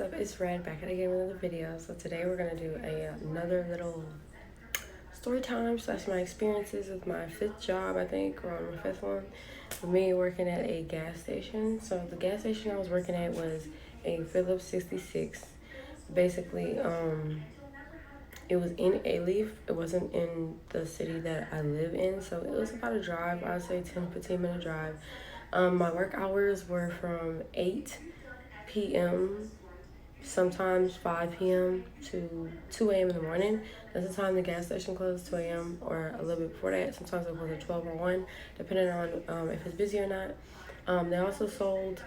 up? It's Red back at again with another video. So today we're gonna do another little story time slash my experiences with my fifth job, I think, or my fifth one. For me, working at a gas station. So the gas station I was working at was a Phillips 66. Basically, it was in Alief. It wasn't in the city that I live in, so it was about a drive. I'd say 10-15 minute drive. My work hours were from 8 p.m. sometimes 5 p.m. to 2 a.m. in the morning. That's the time the gas station closed, 2 a.m. or a little bit before that. Sometimes it closed at 12 or 1, depending on if it's busy or not. They also sold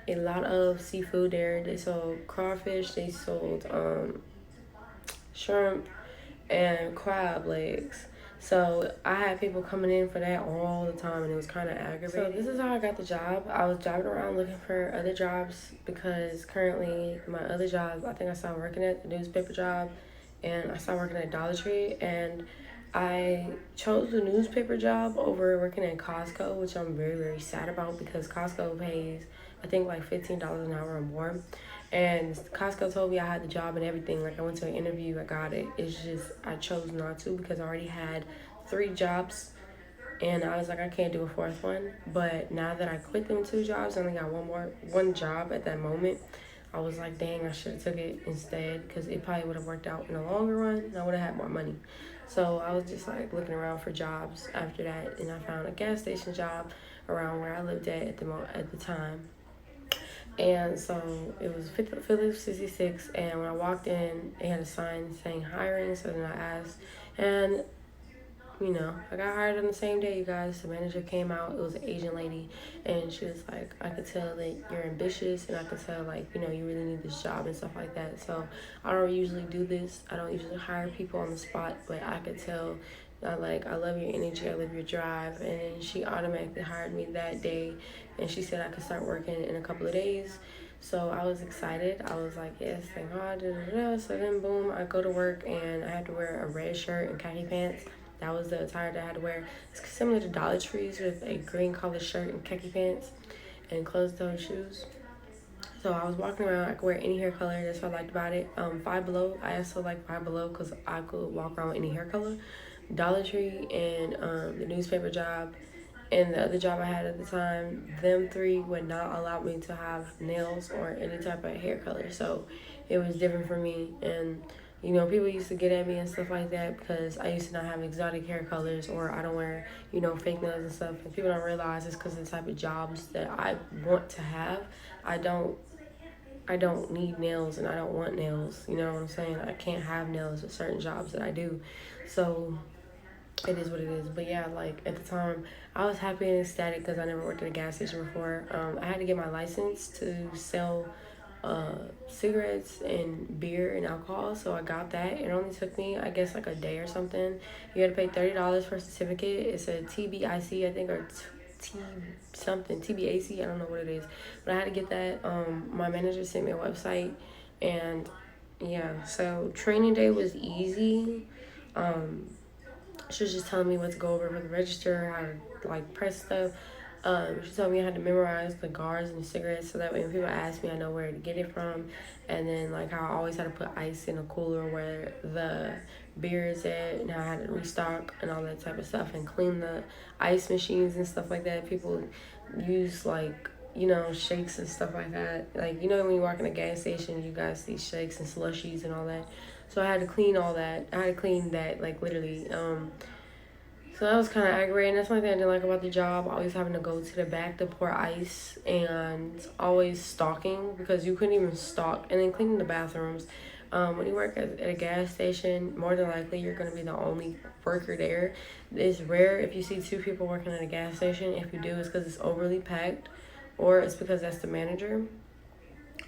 a lot of seafood there. They sold crawfish, they sold shrimp, and crab legs. So I had people coming in for that all the time, and it was kind of aggravating. So this is how I got the job. I was driving around looking for other jobs because currently my other job, I think I started working at the newspaper job, and I started working at Dollar Tree, and I chose the newspaper job over working at Costco, which I'm very, very sad about because Costco pays, I think, like $15 an hour or more. And Costco told me I had the job and everything. Like, I went to an interview, I got it. It's just I chose not to because I already had 3 jobs, and I was like, I can't do a fourth one. But now that I quit them 2 jobs, I only got one job at that moment. I was like, dang, I should have took it instead because it probably would have worked out in the longer run and I would have had more money. So I was just like looking around for jobs after that, and I found a gas station job around where I lived at the time. And so it was Phillips 66, and when I walked in, they had a sign saying hiring. So then I asked, and I got hired on the same day, you guys. The manager came out. It was an Asian lady, and she was like, I could tell that you're ambitious, and I could tell, like, you really need this job and stuff like that. So I don't usually do this. I don't usually hire people on the spot, but I could tell I love your energy, I love your drive. And then she automatically hired me that day, and she said I could start working in a couple of days. So I was excited. I was like, yes, thank God. So then, boom, I go to work, and I had to wear a red shirt and khaki pants. That was the attire that I had to wear. It's similar to Dollar Tree's, with a green collar shirt and khaki pants and closed-toe shoes. So I was walking around. I could wear any hair color. That's what I liked about it. Five Below. I also like Five Below because I could walk around with any hair color. Dollar Tree and the newspaper job and the other job I had at the time, them 3 would not allow me to have nails or any type of hair color. So it was different for me. And people used to get at me and stuff like that because I used to not have exotic hair colors, or I don't wear, fake nails and stuff. And people don't realize it's because of the type of jobs that I want to have. I don't need nails, and I don't want nails. You know what I'm saying? I can't have nails with certain jobs that I do. So it is what it is. But yeah, like, at the time, I was happy and ecstatic because I never worked at a gas station before. I had to get my license to sell cigarettes and beer and alcohol, so I got that. It only took me, I guess, like a day or something. You had to pay $30 for a certificate. It's a TBIC, I think, or T something, TBAC, I don't know what it is, but I had to get that. My manager sent me a website, and yeah, so training day was easy. She was just telling me what to go over for the register, how to, like, press stuff. She told me I had to memorize the guards and the cigarettes, so that way when people ask me, I know where to get it from. And then, like, how I always had to put ice in a cooler where the beer is at, and how I had to restock and all that type of stuff, and clean the ice machines and stuff like that. People use, like, shakes and stuff like that. Like, when you walk in a gas station, you guys see shakes and slushies and all that. So I had to clean all that. I had to clean that, like, literally. So that was kind of aggravating. That's one thing I didn't like about the job. Always having to go to the back to pour ice, and always stalking because you couldn't even stalk. And then cleaning the bathrooms. When you work at a gas station, more than likely you're going to be the only worker there. It's rare if you see 2 people working at a gas station. If you do, it's because it's overly packed, or it's because that's the manager.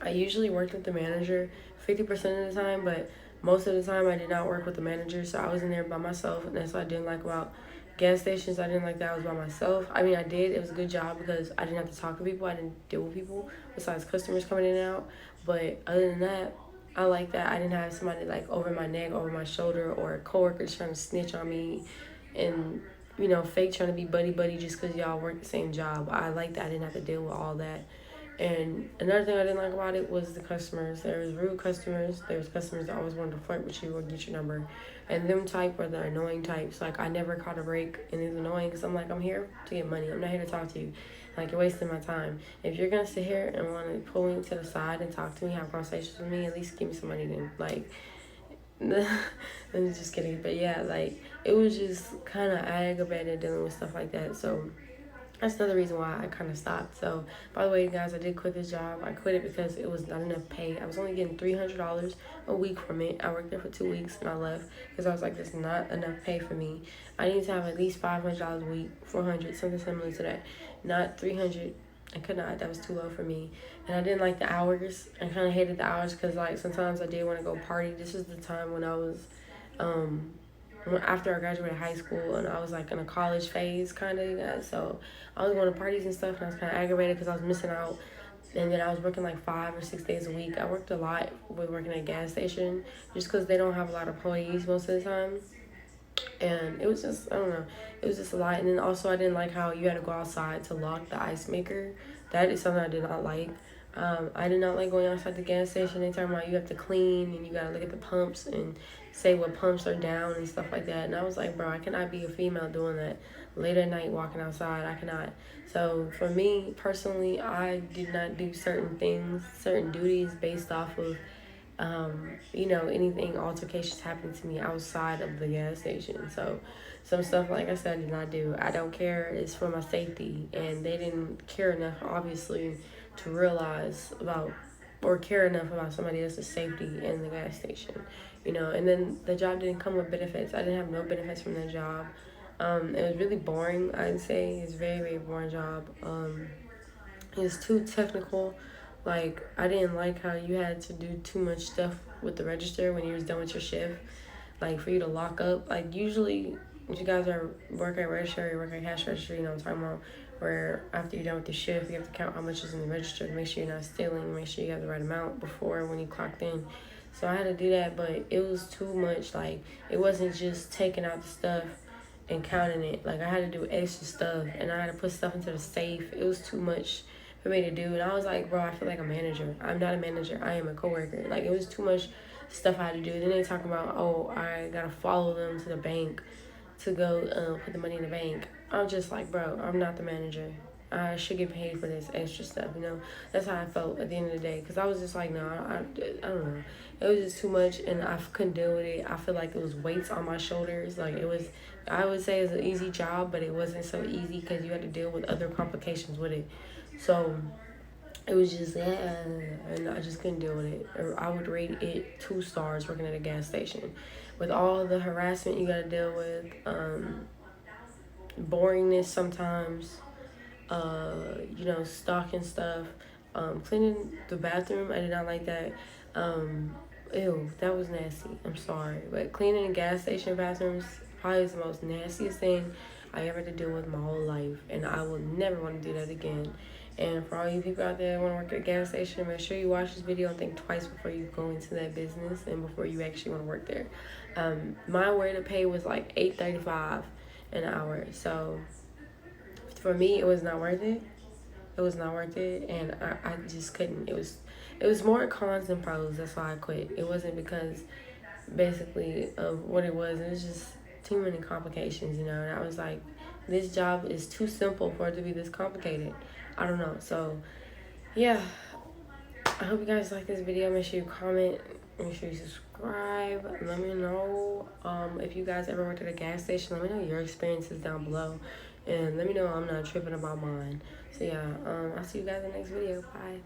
I usually worked with the manager 50% of the time, but most of the time I did not work with the manager, so I was in there by myself, and that's what I didn't like about gas stations. I didn't like that I was by myself. I mean, I did. It was a good job because I didn't have to talk to people. I didn't deal with people besides customers coming in and out. But other than that, I like that I didn't have somebody, like, over my neck, over my shoulder, or coworkers trying to snitch on me and, fake trying to be buddy-buddy just because y'all work the same job. I like that I didn't have to deal with all that. And another thing I didn't like about it was the customers. There was rude customers. There was customers that always wanted to flirt with you or get your number. And them type were the annoying types. Like, I never caught a break, and it's annoying because I'm like, I'm here to get money. I'm not here to talk to you. Like, you're wasting my time. If you're going to sit here and want to pull me to the side and talk to me, have conversations with me, at least give me some money then. Like, I'm just kidding. But yeah, like, it was just kind of aggravated dealing with stuff like that. So that's another reason why I kind of stopped. So, by the way, guys, I did quit this job. I quit it because it was not enough pay. I was only getting $300 a week from it. I worked there for 2 weeks and I left because I was like, "This is not enough pay for me. I need to have at least $500 a week, 400, something similar to that, not 300. I could not. That was too low for me, and I didn't like the hours. I kind of hated the hours because like sometimes I did want to go party. This is the time when I was, um, after I graduated high school and I was like in a college phase kind of, guys. So I was going to parties and stuff, and I was kind of aggravated because I was missing out. And then I was working like 5 or 6 days a week. I worked a lot with working at a gas station just because they don't have a lot of employees most of the time. And it was just, I don't know, it was just a lot. And then also I didn't like how you had to go outside to lock the ice maker. That is something I did not like. I did not like going outside the gas station. They talking about you have to clean and you gotta look at the pumps and say what pumps are down and stuff like that. And I was like, bro, I cannot be a female doing that late at night walking outside. I cannot. So for me personally, I did not do certain things, certain duties based off of anything altercations happening to me outside of the gas station. So some stuff, like I said, I did not do. I don't care. It's for my safety. And they didn't care enough, obviously, to realize about or care enough about somebody else's safety in the gas station. And then the job didn't come with benefits. I didn't have no benefits from that job. It was really boring, I'd say. It's a very, very boring job. It's too technical. Like, I didn't like how you had to do too much stuff with the register when you was done with your shift. Like, for you to lock up. Like, usually, if you guys are working at register or working at cash register, you know what I'm talking about, where after you're done with the shift, you have to count how much is in the register to make sure you're not stealing, make sure you have the right amount before when you clocked in. So I had to do that, but it was too much. Like, it wasn't just taking out the stuff and counting it. Like, I had to do extra stuff, and I had to put stuff into the safe. It was too much for me to do. And I was like, bro, I feel like a manager. I'm not a manager. I am a coworker. Like, it was too much stuff I had to do. Then they talking about, oh, I gotta follow them to the bank to go put the money in the bank. I'm just like, bro, I'm not the manager. I should get paid for this extra stuff. That's how I felt at the end of the day. Because I was just like, no, I don't know. It was just too much, and I couldn't deal with it. I feel like it was weights on my shoulders. Like, it was, I would say it's an easy job, but it wasn't so easy because you had to deal with other complications with it. So it was just, yeah, and I just couldn't deal with it. Or I would rate it 2 stars working at a gas station. With all the harassment you gotta deal with, boringness sometimes, stocking stuff, cleaning the bathroom, I did not like that. Ew, that was nasty. I'm sorry. But cleaning gas station bathrooms probably is the most nastiest thing I ever had to deal with my whole life. And I will never want to do that again. And for all you people out there that want to work at a gas station, make sure you watch this video and think twice before you go into that business and before you actually want to work there. My rate of pay was like $8.35 an hour. So for me, it was not worth it. It was not worth it, and I just couldn't. It was more cons than pros. That's why I quit. It wasn't because basically of what it was. It was just too many complications, And I was like, this job is too simple for it to be this complicated. I don't know. So yeah, I hope you guys like this video. Make sure you comment. Make sure you subscribe. Let me know if you guys ever worked at a gas station. Let me know your experiences down below. And let me know I'm not tripping about mine. So yeah, I'll see you guys in the next video. Bye.